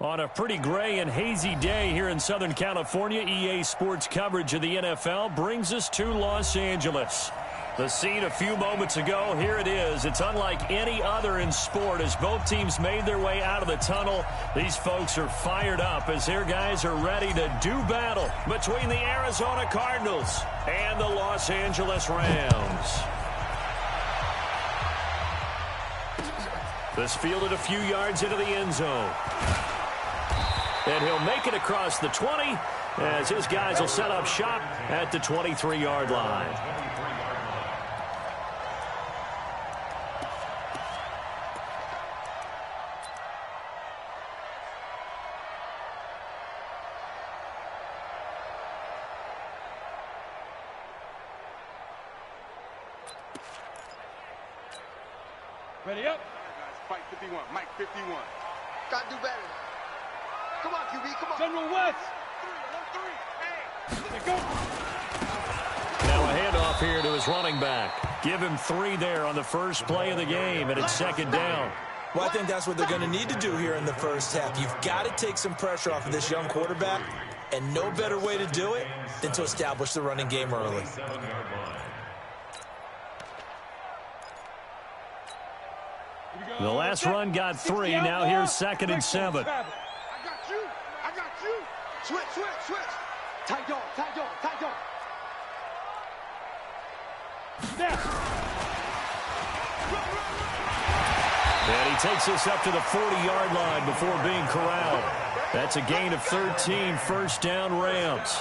On a pretty gray and hazy day here in Southern California, EA Sports coverage of the NFL brings us to Los Angeles. The scene a few moments ago, here it is. It's unlike any other in sport as both teams made their way out of the tunnel. These folks are fired up as their guys are ready to do battle between the Arizona Cardinals and the Los Angeles Rams. This fielded a few yards into the end zone. And he'll make it across the 20 as his guys will set up shop at the 23-yard line. Ready up. Fight 51. Mike 51. Gotta do better. Come on, QB, come on. General West. 3, 1, 3, hey. Go. Now a handoff here to his running back. Give him 3 there on the first play of the game, and it's second down. Well, I think that's what they're going to need to do here in the first half. You've got to take some pressure off of this young quarterback, and no better way to do it than to establish the running game early. The last run got 3. Now here's 2nd and 7. I got you. Switch. Tight dog. And he takes this up to the 40-yard line before being corralled. That's a gain of 13, first down Rams.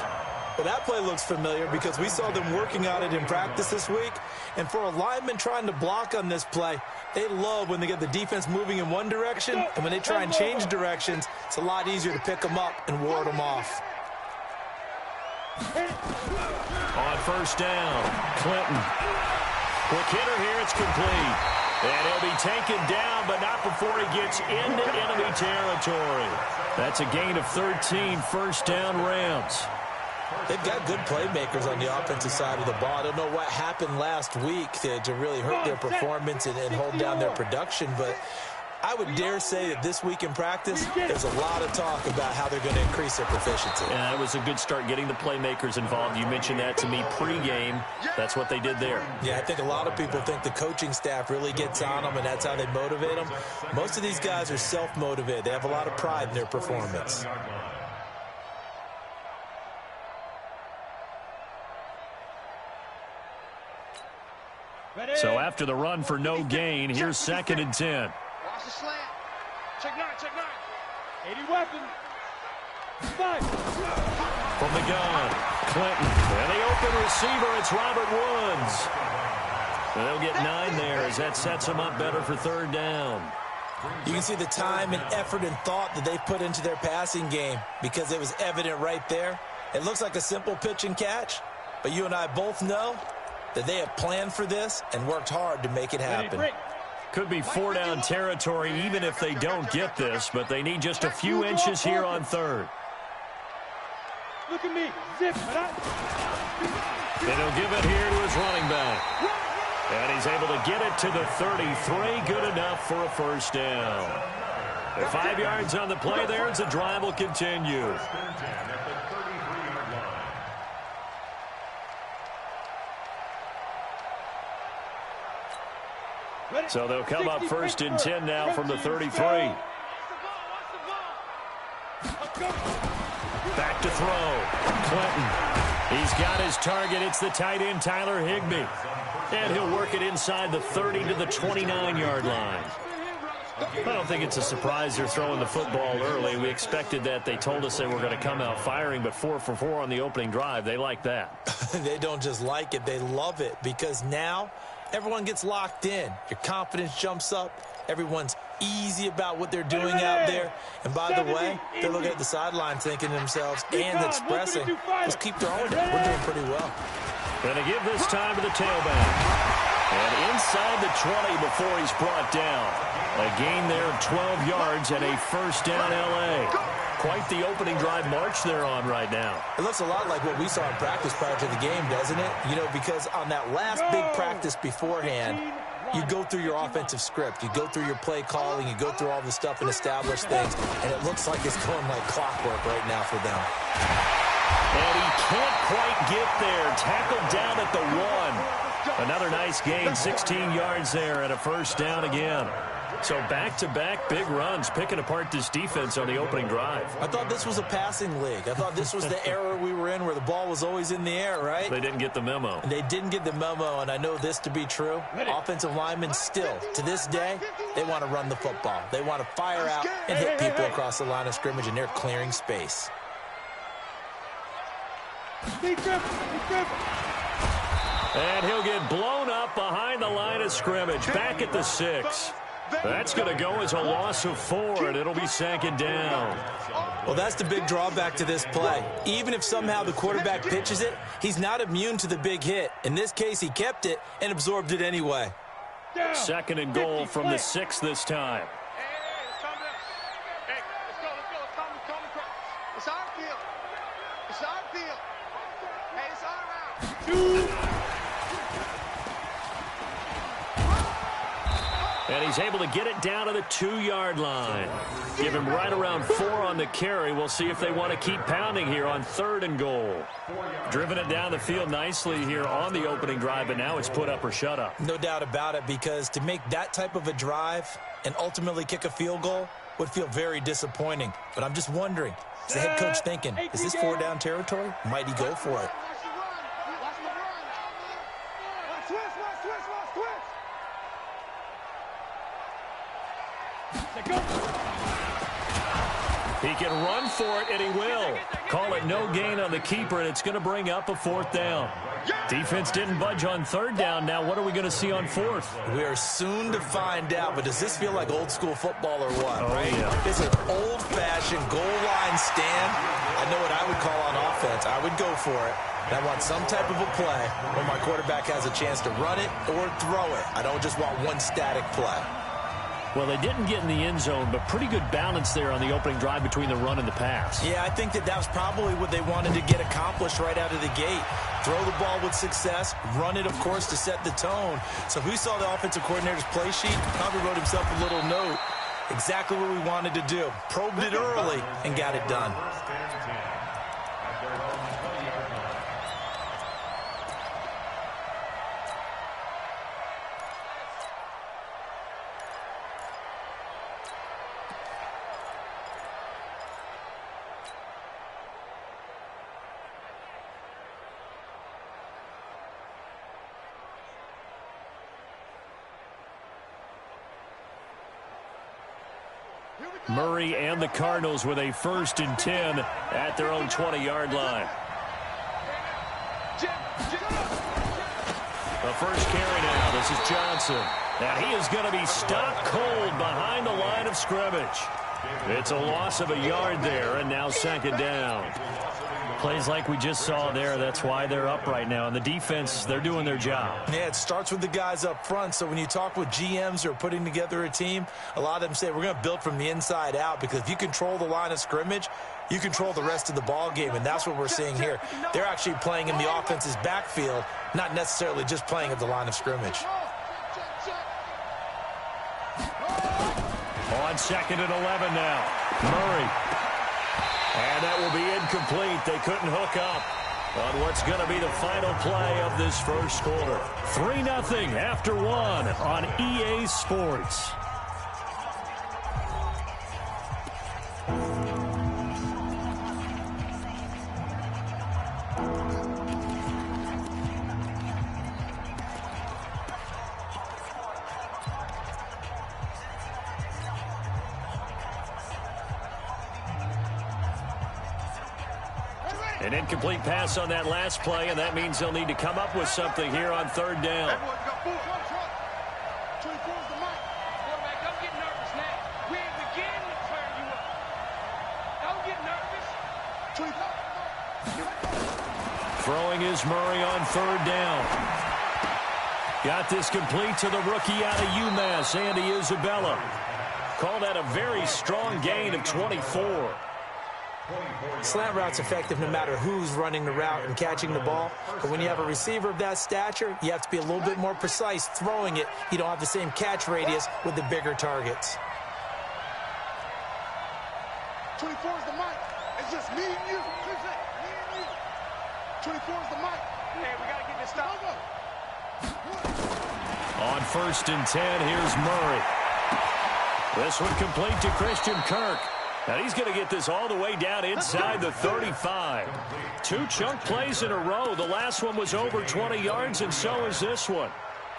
Well, that play looks familiar because we saw them working on it in practice this week. And for a lineman trying to block on this play, they love when they get the defense moving in one direction. And when they try and change directions, it's a lot easier to pick them up and ward them off. On first down, Clinton. Quick hitter here, it's complete. And he'll be taken down, but not before he gets into enemy territory. That's a gain of 13, first down Rams. They've got good playmakers on the offensive side of the ball. I don't know what happened last week to really hurt their performance and hold down their production, but I would dare say that this week in practice, there's a lot of talk about how they're going to increase their proficiency. Yeah, it was a good start getting the playmakers involved. You mentioned that to me pregame. That's what they did there. Yeah, I think a lot of people think the coaching staff really gets on them, and that's how they motivate them. Most of these guys are self-motivated. They have a lot of pride in their performance. So after the run for no gain, here's 2nd and 10. Watch the slant. Check 9. 80 weapon. 5. From the gun, Clinton. And the open receiver, it's Robert Woods. And they'll get 9 there as that sets them up better for 3rd down. You can see the time and effort and thought that they put into their passing game because it was evident right there. It looks like a simple pitch and catch, but you and I both know that they have planned for this and worked hard to make it happen. Could be 4-down territory even if they don't get this, but they need just a few inches here on 3rd. Look at me. Zip. And he'll give it here to his running back. And he's able to get it to the 33. Good enough for a first down. 5 yards on the play there as the drive will continue. So they'll come up 1st and 10 now from the 33. Back to throw. Clinton. He's got his target. It's the tight end, Tyler Higbee. And he'll work it inside the 30 to the 29-yard line. I don't think it's a surprise they're throwing the football early. We expected that. They told us they were going to come out firing, but 4 for 4 on the opening drive. They like that. They don't just like it. They love it because now everyone gets locked in. Your confidence jumps up. Everyone's easy about what they're doing out there. And by the way, they're looking at the sideline thinking to themselves and expressing, let's keep throwing it. We're doing pretty well. Going to give this time to the tailback. And inside the 20 before he's brought down. A gain there of 12 yards and a first down L.A. Quite the opening drive march they're on right now. It looks a lot like what we saw in practice prior to the game, doesn't it? You know, because on that last big practice beforehand, you go through your offensive script. You go through your play calling. You go through all the stuff and establish things. And it looks like it's going like clockwork right now for them. And he can't quite get there. Tackled down at the 1. Another nice gain, 16 yards there, and a first down again. So back-to-back big runs, picking apart this defense on the opening drive. I thought this was a passing league. I thought this was the era we were in where the ball was always in the air, right? They didn't get the memo. They didn't get the memo, and I know this to be true. Offensive linemen still, to this day, they want to run the football. They want to fire out and hit people across the line of scrimmage, and they're clearing space. And he'll get blown up behind the line of scrimmage, back at the 6. That's going to go as a loss of 4, and it'll be second down. Well, that's the big drawback to this play. Even if somehow the quarterback pitches it, he's not immune to the big hit. In this case, he kept it and absorbed it anyway. Second and goal from the 6 this time. It's our field. It's our field. Hey, it's our round. And he's able to get it down to the 2-yard line. Give him right around 4 on the carry. We'll see if they want to keep pounding here on 3rd and goal. Driven it down the field nicely here on the opening drive, but now it's put up or shut up. No doubt about it, because to make that type of a drive and ultimately kick a field goal would feel very disappointing. But I'm just wondering, is the head coach thinking, is this 4-down territory? Might he go for it? He can run for it, and he will. Call it no gain on the keeper, and it's going to bring up a 4th down. Defense didn't budge on 3rd down. Now what are we going to see on 4th? We are soon to find out, but does this feel like old school football or what, right? Yeah. It's an old-fashioned goal line stand. I know what I would call on offense. I would go for it. And I want some type of a play where my quarterback has a chance to run it or throw it. I don't just want one static play. Well, they didn't get in the end zone, but pretty good balance there on the opening drive between the run and the pass. Yeah, I think that was probably what they wanted to get accomplished right out of the gate. Throw the ball with success, run it, of course, to set the tone. So who saw the offensive coordinator's play sheet? Probably wrote himself a little note. Exactly what we wanted to do. Probed it early and got it done. Murray and the Cardinals with a 1st and 10 at their own 20-yard line. The first carry now. This is Johnson. And he is going to be stopped cold behind the line of scrimmage. It's a loss of a yard there, and now second down. Plays like we just saw there, that's why they're up right now. And the defense, they're doing their job. Yeah, it starts with the guys up front. So when you talk with GMs who are putting together a team, a lot of them say we're going to build from the inside out, because if you control the line of scrimmage, you control the rest of the ball game, and that's what we're seeing here. They're actually playing in the offense's backfield, not necessarily just playing at the line of scrimmage. On 2nd and 11 now. Murray. And that will be incomplete. They couldn't hook up on what's going to be the final play of this first quarter. 3-0 after 1 on EA Sports. An incomplete pass on that last play, and that means they'll need to come up with something here on 3rd down. Throwing is Murray on 3rd down. Got this complete to the rookie out of UMass, Andy Isabella. Call that a very strong gain of 24. Slant route's effective no matter who's running the route and catching the ball. But when you have a receiver of that stature, you have to be a little bit more precise throwing it. You don't have the same catch radius with the bigger targets. 24 is the mic. It's just me and you. Me and you. 24 is the mic. Hey, we got to get this stop. On 1st and 10, here's Murray. This one complete to Christian Kirk. And he's going to get this all the way down inside the 35. 2 chunk plays in a row. The last one was over 20 yards, and so is this one.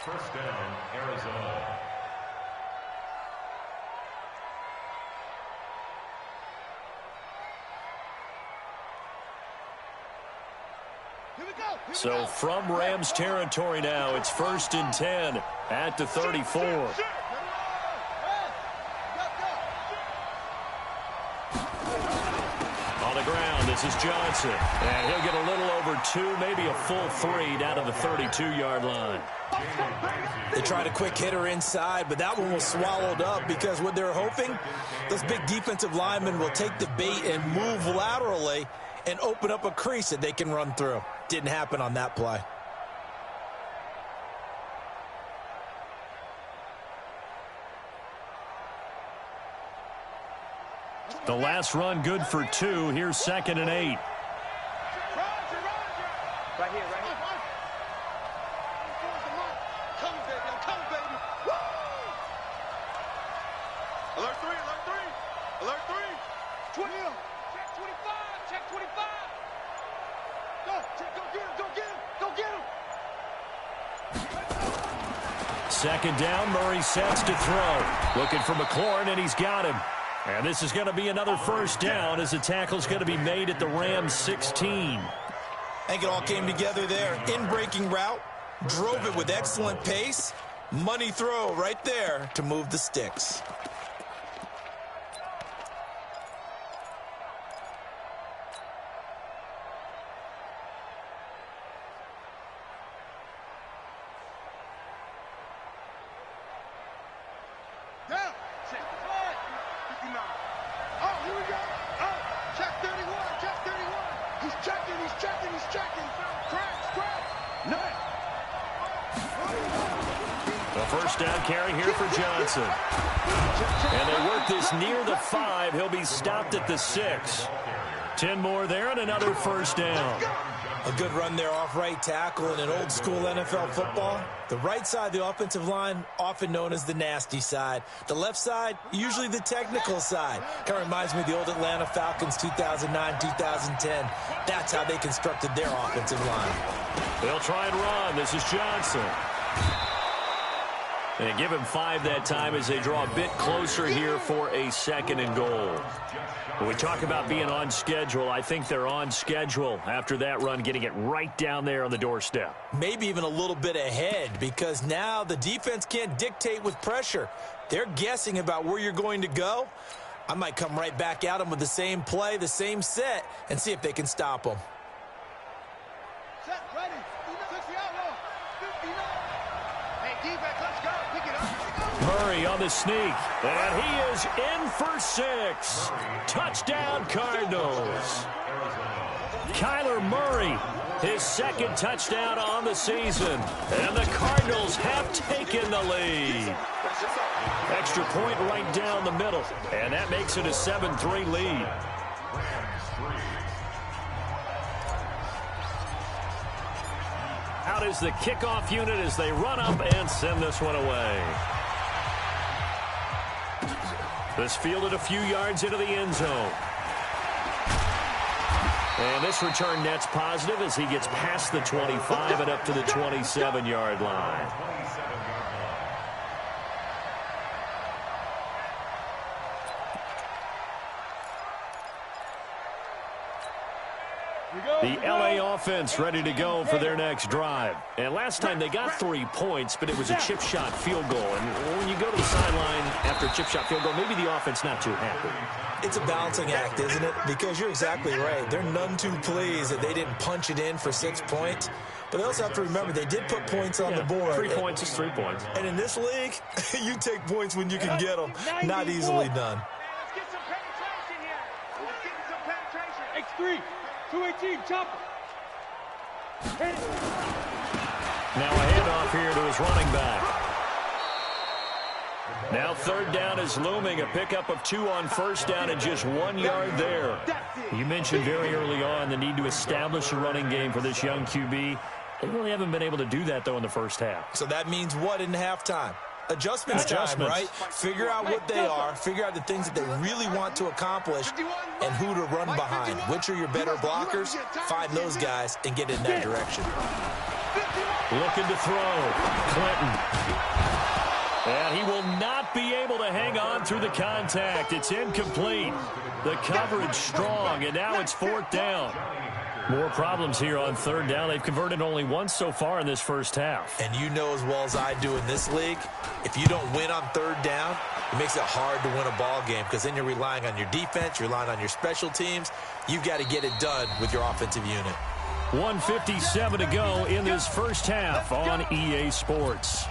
First down, Arizona. So from Rams territory now, it's 1st and 10 at the 34. Ground. This is Johnson. And he'll get a little over 2, maybe a full 3 down to the 32-yard line. They tried a quick hitter inside, but that one was swallowed up because what they're hoping, those big defensive linemen will take the bait and move laterally and open up a crease that they can run through. Didn't happen on that play. The last run good for 2. Here's 2nd and 8. Right here, right here. Come, baby. I'm coming, baby. Woo! Alert 3, alert 3. Alert 3. 20. Check 25. Check 25. Go get him. Go get him. Go get him. 2nd down. Murray sets to throw. Looking for McLaurin, and he's got him. And this is going to be another 1st down as the tackle's going to be made at the Rams 16. I think it all came together there. In-breaking route, drove it with excellent pace. Money throw right there to move the sticks. And they work this near the 5. He'll be stopped at the 6. 10 more there and another 1st down. A good run there off right tackle in an old school NFL football. The right side of the offensive line, often known as the nasty side. The left side, usually the technical side. Kind of reminds me of the old Atlanta Falcons 2009, 2010. That's how they constructed their offensive line. They'll try and run. This is Johnson. And give him 5 that time as they draw a bit closer here for a 2nd and goal. When we talk about being on schedule, I think they're on schedule after that run, getting it right down there on the doorstep. Maybe even a little bit ahead because now the defense can't dictate with pressure. They're guessing about where you're going to go. I might come right back at them with the same play, the same set, and see if they can stop them. Set, ready. 60 outlaw. 59. Hey, defense, let's go. Pick it up. Murray on the sneak, and he is in for 6. Touchdown, Cardinals. Kyler Murray, his 2nd touchdown on the season, and the Cardinals have taken the lead. Extra point right down the middle, and that makes it a 7-3 lead. Out is the kickoff unit as they run up and send this one away. This fielded a few yards into the end zone. And this return net's positive as he gets past the 25 and up to the 27-yard line. The LA offense ready to go for their next drive. And last time they got 3 points, but it was a chip shot field goal. And when you go to the sideline after a chip shot field goal, maybe the offense not too happy. It's a balancing act, isn't it? Because you're exactly right. They're none too pleased that they didn't punch it in for 6 points. But they also have to remember they did put points on the board. 3 points is 3 points. And in this league, you take points when you can get them. Not easily done. X3, 218, chopper. Now a handoff here to his running back. Now third down is looming. A pickup of 2 on first down and just 1 yard there. You mentioned very early on the need to establish a running game for this young QB. They really haven't been able to do that, though, in the first half. So that means what in halftime? Adjustments time, right? Figure out what they are, figure out the things that they really want to accomplish, and who to run behind. Which are your better blockers? Find those guys and get in that direction. Looking to throw. Clinton. And he will not be able to hang on through the contact. It's incomplete. The coverage strong, and now it's fourth down. More problems here on third down. They've converted only once so far in this first half. And you know as well as I do in this league, if you don't win on third down, it makes it hard to win a ball game because then you're relying on your defense, you're relying on your special teams. You've got to get it done with your offensive unit. 1:57 to go in this first half on EA Sports.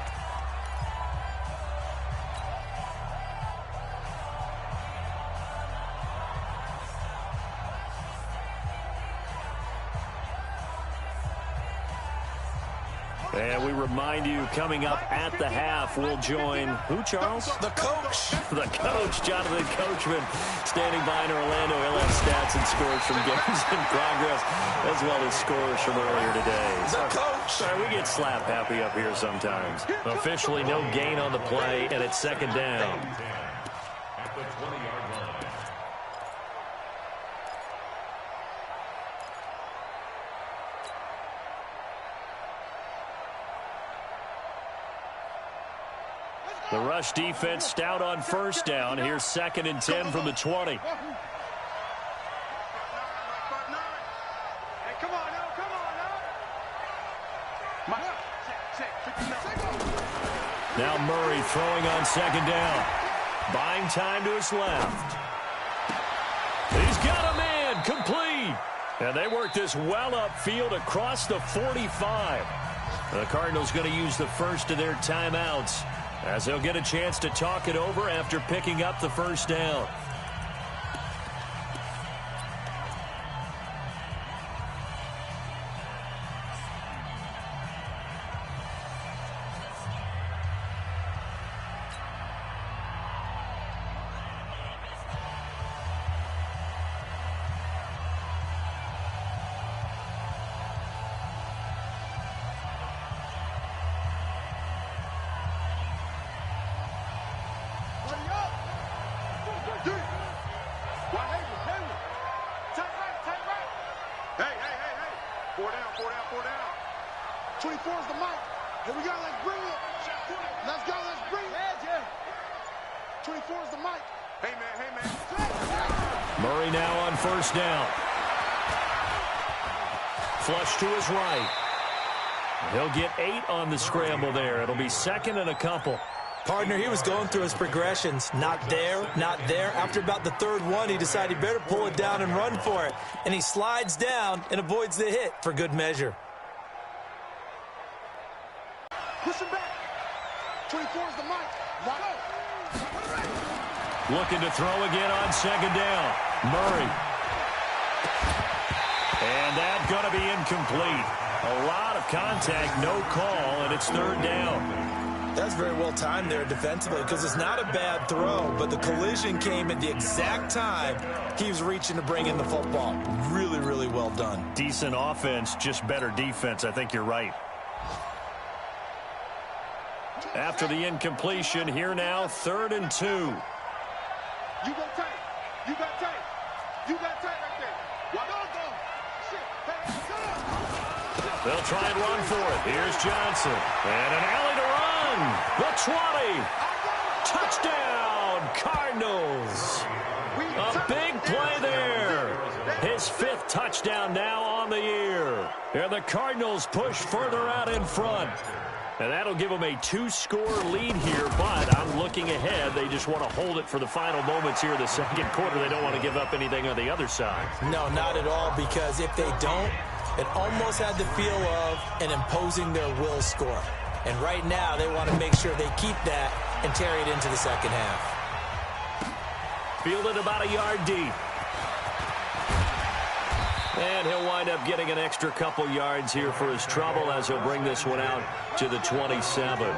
And we remind you, coming up at the half, we'll join who, Charles? The coach. The coach, Jonathan Coachman, standing by in Orlando. He'll have stats and scores from games in progress, as well as scores from earlier today. The coach. Sorry, we get slap happy up here sometimes. Officially no gain on the play, and it's second down. At the 20-yard line. The rush defense stout on first down. Here's 2nd and 10 from the 20. Hey, come on now, come on now. Now Murray throwing on second down. Buying time to his left. He's got a man, complete. And they work this well upfield across the 45. The Cardinals going to use the first of their timeouts, as they'll get a chance to talk it over after picking up the first down. Murray now on first down. Flush to his right. He'll get 8 on the scramble there. It'll be 2nd and a couple. Partner, he was going through his progressions. Not there, not there. After about the third one, he decided he better pull it down and run for it. And he slides down and avoids the hit for good measure. Push him back. 24 is the mic. Looking to throw again on second down. Murray. And that's going to be incomplete. A lot of contact, no call, and it's third down. That's very well timed there defensively because it's not a bad throw, but the collision came at the exact time he was reaching to bring in the football. Really, really well done. Decent offense, just better defense. I think you're right. After the incompletion, here now, 3rd and 2. You got tight. You got tight. You got tight right there. Why don't go? Shit. Hey, they'll try and run for it. Here's Johnson. And an alley to run. The 20. Touchdown, Cardinals. A big play there. His 5th touchdown now on the year. And the Cardinals push further out in front. And that'll give them a 2-score lead here, but I'm looking ahead. They just want to hold it for the final moments here in the second quarter. They don't want to give up anything on the other side. No, not at all, because if they don't, it almost had the feel of an imposing their will score. And right now, they want to make sure they keep that and carry it into the second half. Fielded about a yard deep. And he'll wind up getting an extra couple yards here for his trouble as he'll bring this one out to the 27.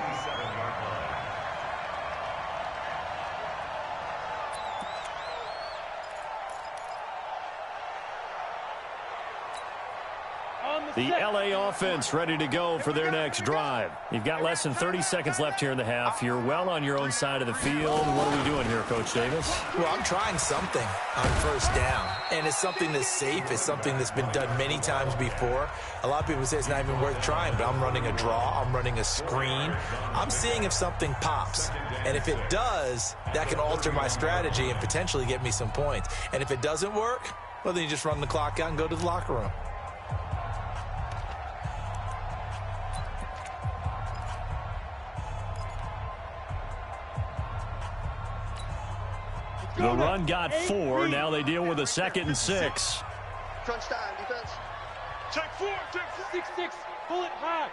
The LA offense ready to go for their next drive. You've got less than 30 seconds left here in the half. You're well on your own side of the field. What are we doing here, Coach Davis? Well, I'm trying something on first down, and it's something that's safe. It's something that's been done many times before. A lot of people say it's not even worth trying, but I'm running a draw. I'm running a screen. I'm seeing if something pops, and if it does, that can alter my strategy and potentially get me some points. And if it doesn't work, well, then you just run the clock out and go to the locker room. The run got 4. Now they deal with a 2nd and 6. Crunch time, defense. Check 4, check 6-6. Pull it high.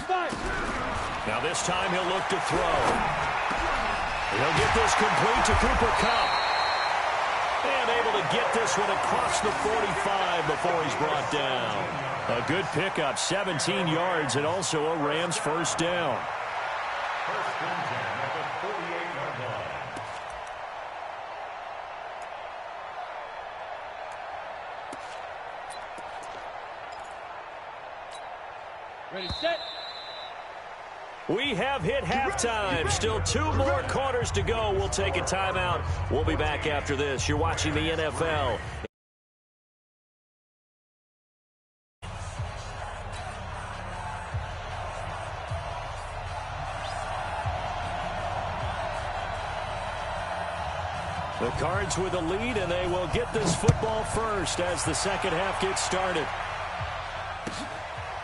5. Now this time he'll look to throw. He'll get this complete to Cooper Kupp. And able to get this one across the 45 before he's brought down. A good pickup, 17 yards, and also a Rams first down. First and 10 at the 48-yard line. Ready, set. We have hit halftime. Still 2 more quarters to go. We'll take a timeout. We'll be back after this. You're watching the NFL. The Cards with a lead, and they will get this football first as the second half gets started.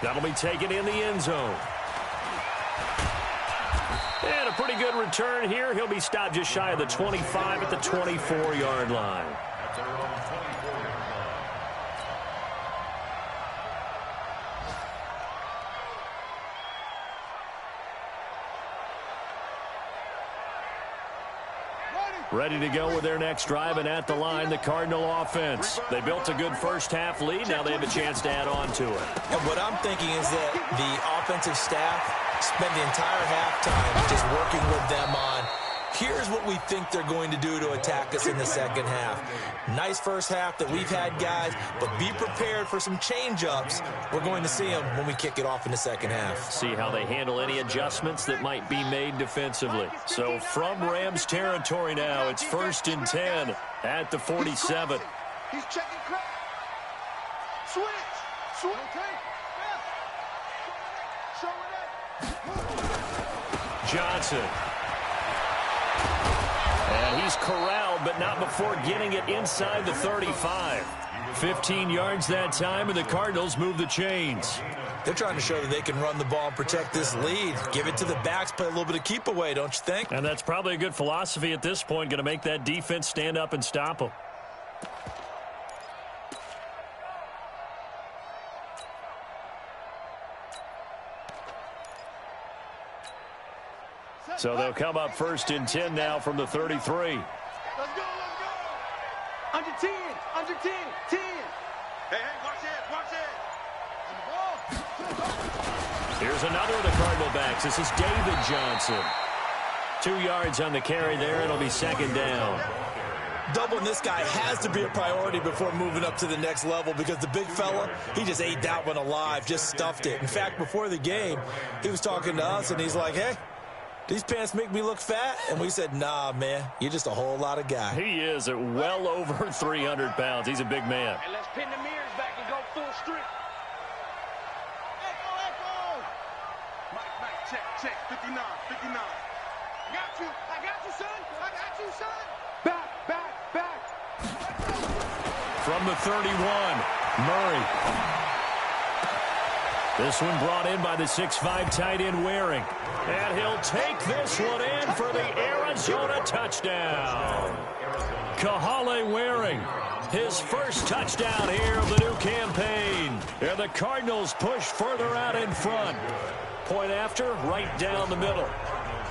That'll be taken in the end zone. And a pretty good return here. He'll be stopped just shy of the 25 at the 24-yard line. At their own 24-yard line. Ready to go with their next drive, and at the line, the Cardinal offense. They built a good first-half lead. Now they have a chance to add on to it. And what I'm thinking is that the offensive staff spent the entire halftime just working with them on, here's what we think they're going to do to attack us in the second half. Nice first half that we've had, guys, but be prepared for some change-ups. We're going to see them when we kick it off in the second half. See how they handle any adjustments that might be made defensively. So from Rams territory now, it's 1st and 10 at the 47. He's checking crack. Switch. Switch. Show it. Johnson. And he's corralled, but not before getting it inside the 35. 15 yards that time, and the Cardinals move the chains. They're trying to show that they can run the ball and protect this lead. Give it to the backs, play a little bit of keep away, don't you think? And that's probably a good philosophy at this point, going to make that defense stand up and stop them. So they'll come up 1st and 10 now from the 33. Let's go, let's go. Under 10, under 10, 10. Hey, watch it. Here's another of the Cardinal backs. This is David Johnson. 2 yards on the carry there. It'll be 2nd down. Doubling this guy has to be a priority before moving up to the next level because the big fella, he just ate that one alive, just stuffed it. In fact, before the game, he was talking to us, and he's like, hey, these pants make me look fat? And we said, nah, man, you're just a whole lot of guy. He is at well over 300 pounds. He's a big man. And let's pin the mirrors back and go full strength. Echo. Mike, check, 59. I got you, son. Back. From the 31, Murray. This one brought in by the 6'5" tight end Waring. And he'll take this one in for the Arizona touchdown. Kahale Waring, his first touchdown here of the new campaign. And the Cardinals push further out in front. Point after, right down the middle.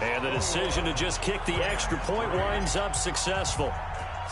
And the decision to just kick the extra point winds up successful.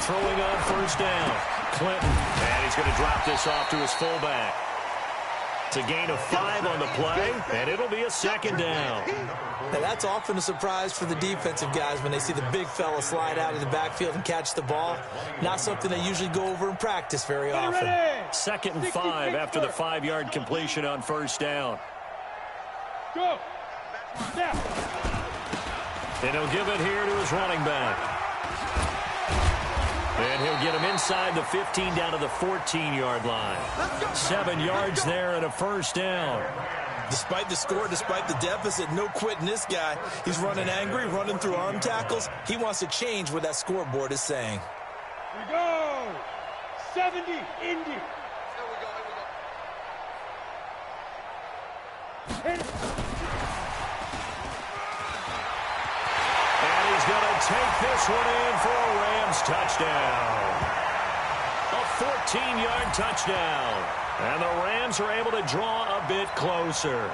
Throwing on first down. Clinton. And he's going to drop this off to his fullback. It's a gain of 5 on the play, and it'll be a second down. Now, that's often a surprise for the defensive guys when they see the big fella slide out of the backfield and catch the ball. Not something they usually go over in practice very often. 2nd and 5 after the 5-yard completion on first down. Go. And he'll give it here to his running back. And he'll get him inside the 15 down to the 14-yard line. 7 yards there and a first down. Despite the score, despite the deficit, no quitting this guy. He's running angry, running through arm tackles. He wants to change what that scoreboard is saying. Here we go. 70, Indy. Hit it. And he's going to take this one in for a Rams touchdown. A 14-yard touchdown. And the Rams are able to draw a bit closer.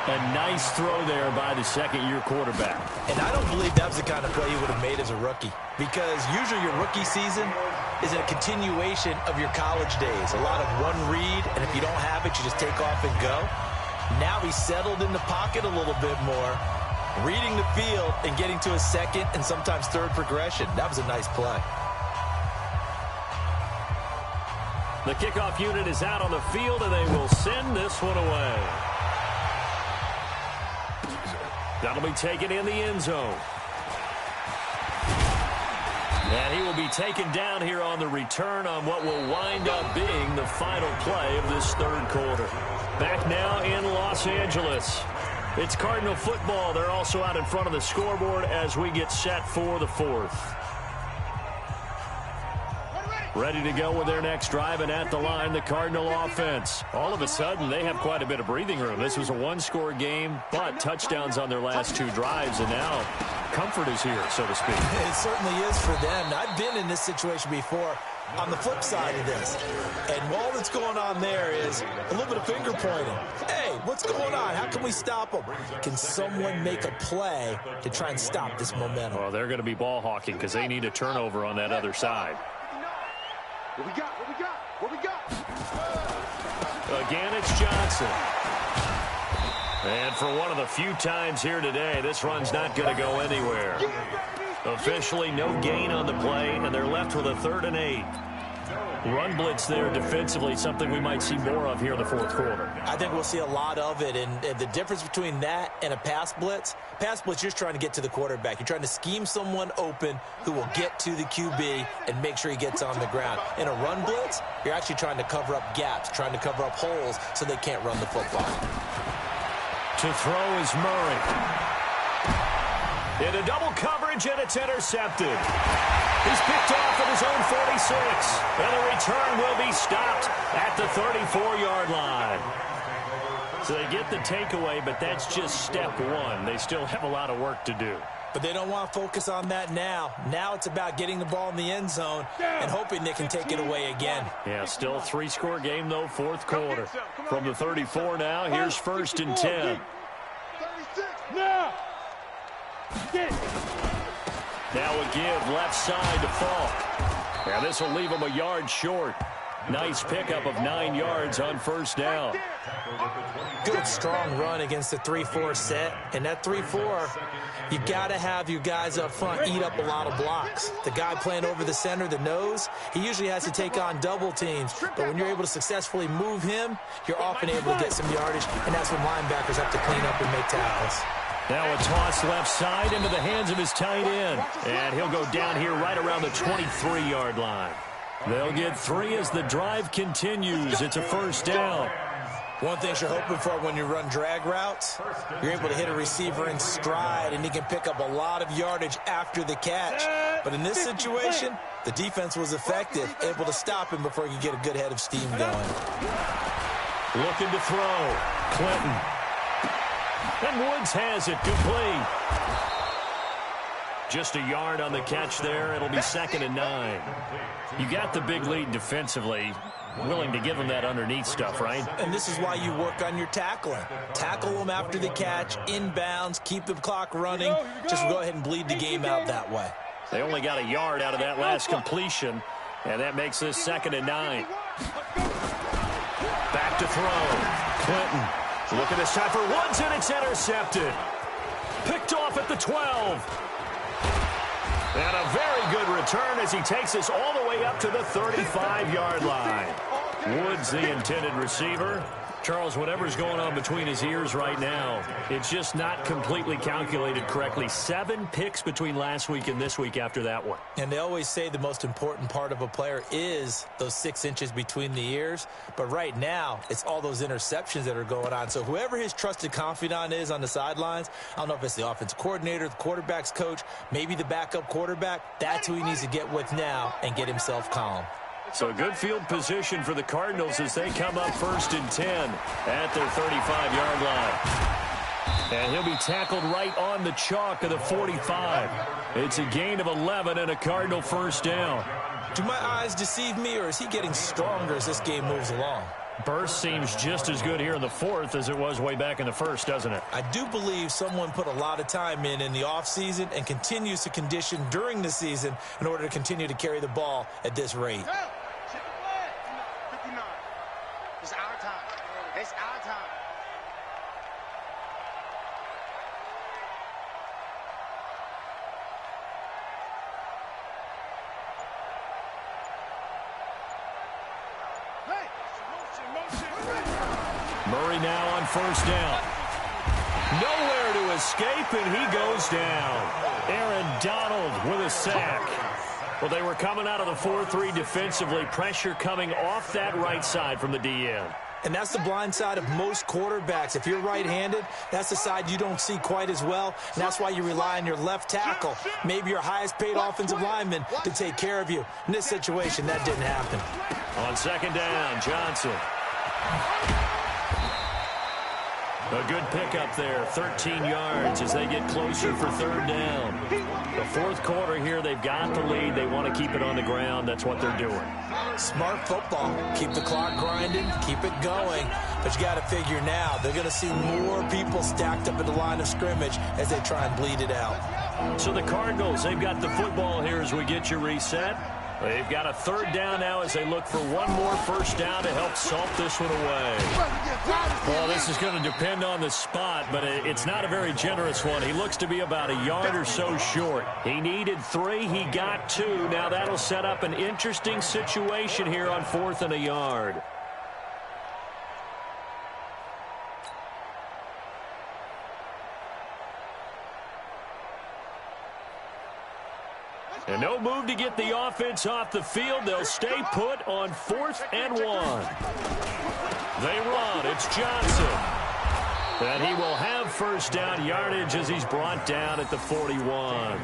A nice throw there by the second-year quarterback. And I don't believe that was the kind of play he would have made as a rookie. Because usually your rookie season is a continuation of your college days. A lot of one read, and if you don't have it, you just take off and go. Now he's settled in the pocket a little bit more, reading the field and getting to a second and sometimes third progression. That was a nice play. The kickoff unit is out on the field, and they will send this one away. That'll be taken in the end zone. And he will be taken down here on the return on what will wind up being the final play of this third quarter. Back now in Los Angeles. It's Cardinal football. They're also out in front of the scoreboard as we get set for the fourth. Ready to go with their next drive, and at the line, the Cardinal offense. All of a sudden, they have quite a bit of breathing room. This was a one-score game, but touchdowns on their last 2 drives, and now comfort is here, so to speak. It certainly is for them. I've been in this situation before on the flip side of this. And all that's going on there is a little bit of finger pointing. Hey, what's going on? How can we stop them? Can someone make a play to try and stop this momentum? Well, they're going to be ball hawking because they need a turnover on that other side. What we got? What we got? What we got? Again, it's Johnson. And for one of the few times here today, this run's not going to go anywhere. Officially, no gain on the play, and they're left with a 3rd and 8. Run blitz there defensively, something we might see more of here in the fourth quarter. I think we'll see a lot of it, and the difference between that and a pass blitz, you're just trying to get to the quarterback. You're trying to scheme someone open who will get to the QB and make sure he gets on the ground. In a run blitz, you're actually trying to cover up gaps, trying to cover up holes so they can't run the football. To throw is Murray. In a double coverage, and it's intercepted. He's picked off at his own 46. And the return will be stopped at the 34-yard line. So they get the takeaway, but that's just step one. They still have a lot of work to do. But they don't want to focus on that now. Now it's about getting the ball in the end zone and hoping they can take it away again. Yeah, still a 3-score game, though, fourth quarter. From the 34 now, here's 1st and 10. 36. Now. Get it. Now a give left side to Falk. Now this will leave him a yard short. Nice pickup of 9 yards on first down. Good, strong run against the 3-4 set. And that 3-4, you got to have your guys up front eat up a lot of blocks. The guy playing over the center, the nose, he usually has to take on double teams. But when you're able to successfully move him, you're often able to get some yardage. And that's when linebackers have to clean up and make tackles. Now a toss left side into the hands of his tight end. And he'll go down here right around the 23-yard line. They'll get 3 as the drive continues. It's a first down. One thing you're hoping for when you run drag routes, you're able to hit a receiver in stride, and he can pick up a lot of yardage after the catch. But in this situation, the defense was effective, able to stop him before he could get a good head of steam going. Looking to throw. Clinton. And Woods has it. Duplay. Just a yard on the catch there. It'll be 2nd and 9. You got the big lead defensively. Willing to give them that underneath stuff, right? And this is why you work on your tackling. Tackle them after the catch, inbounds, keep the clock running. Just go ahead and bleed the game out that way. They only got a yard out of that last completion, and that makes this 2nd and 9. Back to throw. Clinton looking this time for Woods, and it's intercepted. Picked off at the 12. And a very good return as he takes us all the way up to the 35-yard line. Woods, the intended receiver. Charles, whatever's going on between his ears right now, it's just not completely calculated correctly. 7 picks between last week and this week after that one. And they always say the most important part of a player is those 6 inches between the ears. But right now, it's all those interceptions that are going on. So whoever his trusted confidant is on the sidelines, I don't know if it's the offensive coordinator, the quarterback's coach, maybe the backup quarterback, that's who he needs to get with now and get himself calm. So good field position for the Cardinals as they come up 1st and 10 at their 35-yard line. And he'll be tackled right on the chalk of the 45. It's a gain of 11 and a Cardinal first down. Do my eyes deceive me, or is he getting stronger as this game moves along? Burst seems just as good here in the 4th as it was way back in the 1st, doesn't it? I do believe someone put a lot of time in the offseason and continues to condition during the season in order to continue to carry the ball at this rate. It's our time. It's our time. Murray now on 1st down. Nowhere to escape, and he goes down. Aaron Donald with a sack. Well, they were coming out of the 4-3 defensively. Pressure coming off that right side from the DN. And that's the blind side of most quarterbacks. If you're right-handed, that's the side you don't see quite as well. And that's why you rely on your left tackle, maybe your highest-paid offensive lineman, to take care of you. In this situation, that didn't happen. On 2nd down, Johnson. A good pickup there, 13 yards as they get closer for 3rd down. The 4th quarter here, they've got the lead. They want to keep it on the ground. That's what they're doing. Smart football. Keep the clock grinding, keep it going. But you got to figure now, they're going to see more people stacked up at the line of scrimmage as they try and bleed it out. So the Cardinals, they've got the football here as we get you reset. They've got a 3rd down now as they look for one more first down to help salt this one away. Well, this is going to depend on the spot, but it's not a very generous one. He looks to be about a yard or so short. He needed 3. He got 2. Now that'll set up an interesting situation here on 4th and a yard. And no move to get the offense off the field. They'll stay put on 4th and 1. They run. It's Johnson. And he will have first down yardage as he's brought down at the 41.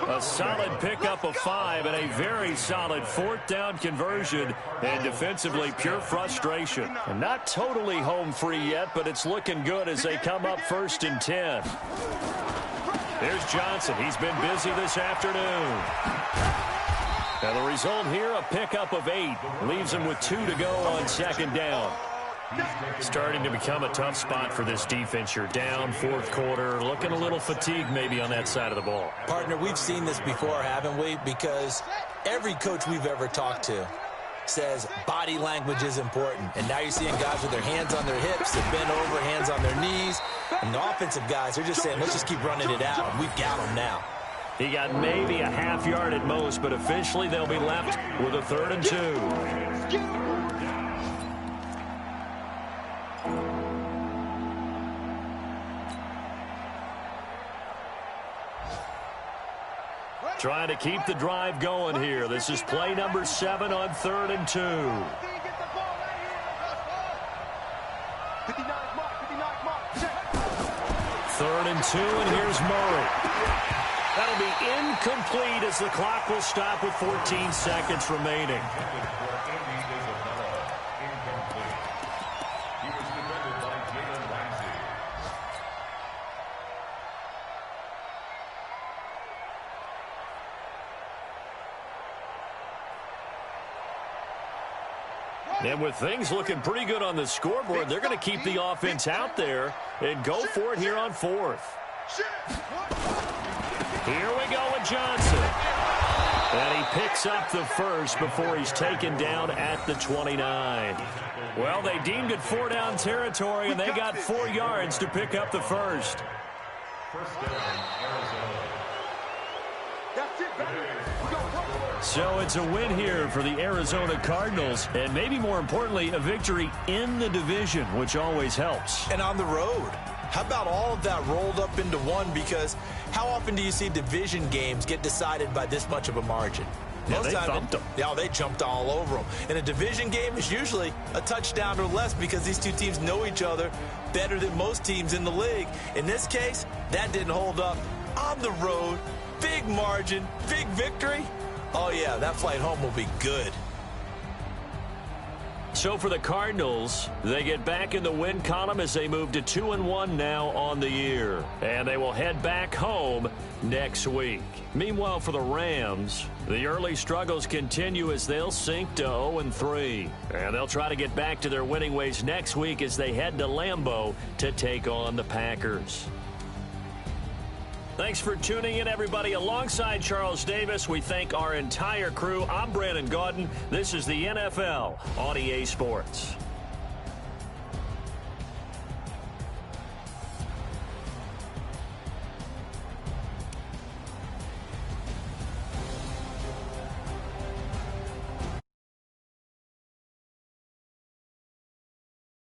A solid pickup of 5 and a very solid 4th down conversion. And defensively, pure frustration. And not totally home free yet, but it's looking good as they come up 1st and 10. There's Johnson. He's been busy this afternoon. And the result here, a pickup of 8. Leaves him with 2 to go on 2nd down. Starting to become a tough spot for this defense. You're down 4th quarter. Looking a little fatigued maybe on that side of the ball. Partner, we've seen this before, haven't we? Because every coach we've ever talked to says body language is important. And now you're seeing guys with their hands on their hips, they're bent over, hands on their knees. And the offensive guys, they're just saying, let's just keep running it out. We've got them now. He got maybe a half yard at most, but officially they'll be left with a 3rd and 2. Trying to keep the drive going here. This is play number 7 on 3rd and 2. 3rd and 2, and here's Murray. That'll be incomplete as the clock will stop with 14 seconds remaining. And with things looking pretty good on the scoreboard, they're going to keep the offense out there and go for it here on 4th. Here we go with Johnson. And he picks up the first before he's taken down at the 29. Well, they deemed it 4-down territory, and they got 4 yards to pick up the first. So it's a win here for the Arizona Cardinals, and maybe more importantly, a victory in the division, which always helps. And on the road. How about all of that rolled up into one? Because how often do you see division games get decided by this much of a margin? Yeah, they thumped them. Yeah, they jumped all over them. And a division game is usually a touchdown or less because these two teams know each other better than most teams in the league. In this case, that didn't hold up. On the road, big margin, big victory. Oh, yeah, that flight home will be good. So for the Cardinals, they get back in the win column as they move to 2-1 now on the year. And they will head back home next week. Meanwhile, for the Rams, the early struggles continue as they'll sink to 0-3. And they'll try to get back to their winning ways next week as they head to Lambeau to take on the Packers. Thanks for tuning in, everybody. Alongside Charles Davis, we thank our entire crew. I'm Brandon Gaudin. This is the NFL on EA Sports.